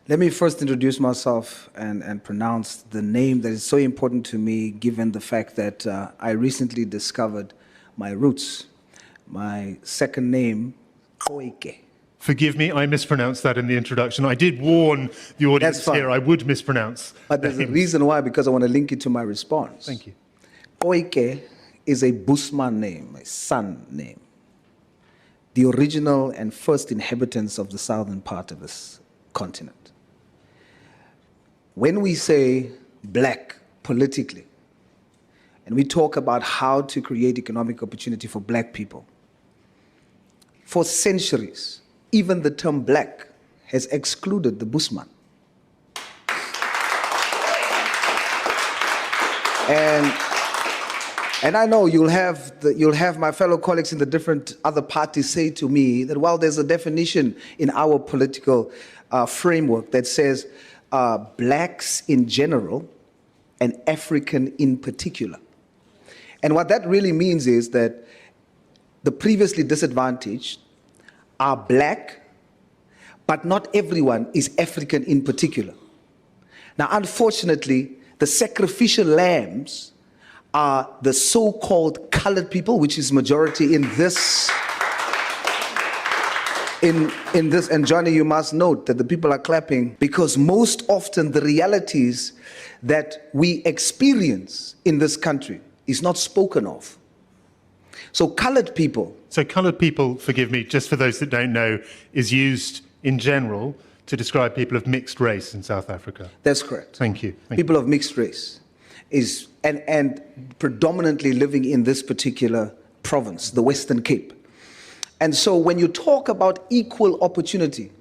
Let me first introduce myself and pronounce the name that is so important to me, given the fact that I recently discovered my roots. My second name, Khoike. Forgive me, I mispronounced that in the introduction. I did warn the audience here I would mispronounce. But there's a reason why, because I want to link it to my response. Thank you. Khoike is a Busman name, a San name. The original and first inhabitants of the southern part of this continent. When we say black politically, and we talk about how to create economic opportunity for black people, for centuries, even the term black has excluded the Busman. And I know you'll have my fellow colleagues in the different other parties say to me that while there's a definition in our political framework that says blacks in general and African in particular. And what that really means is that the previously disadvantaged are black, but not everyone is African in particular. Now, unfortunately, the sacrificial lambs are the so-called colored people, which is majority in this. In this, and Johnny, you must note that the people are clapping because most often the realities that we experience in this country is not spoken of. So colored people. So colored people, forgive me, just for those that don't know, is used in general to describe people of mixed race in South Africa. That's correct. Thank you. People of mixed race is and predominantly living in this particular province, the Western Cape. And so when you talk about equal opportunity,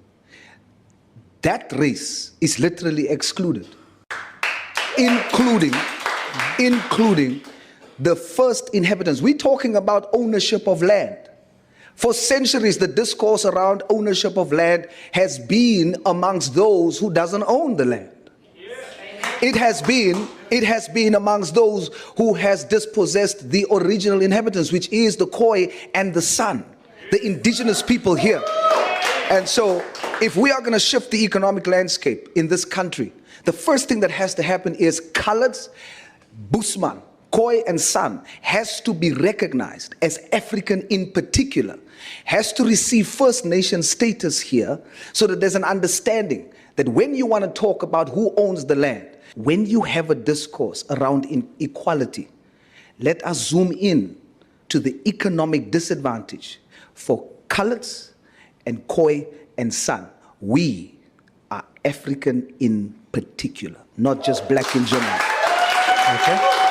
that race is literally excluded, including the first inhabitants. We're talking about ownership of land. For centuries, the discourse around ownership of land has been amongst those who doesn't own the land. It has been amongst those who has dispossessed the original inhabitants, which is the Khoi and the San, the indigenous people here. And so if we are going to shift the economic landscape in this country, the first thing that has to happen is coloreds, Busman, Khoi and San has to be recognized as African in particular, has to receive First Nation status here so that there's an understanding that when you want to talk about who owns the land, when you have a discourse around inequality, let us zoom in to the economic disadvantage for coloreds and Khoi and San. We are African in particular, not just black in general. Okay.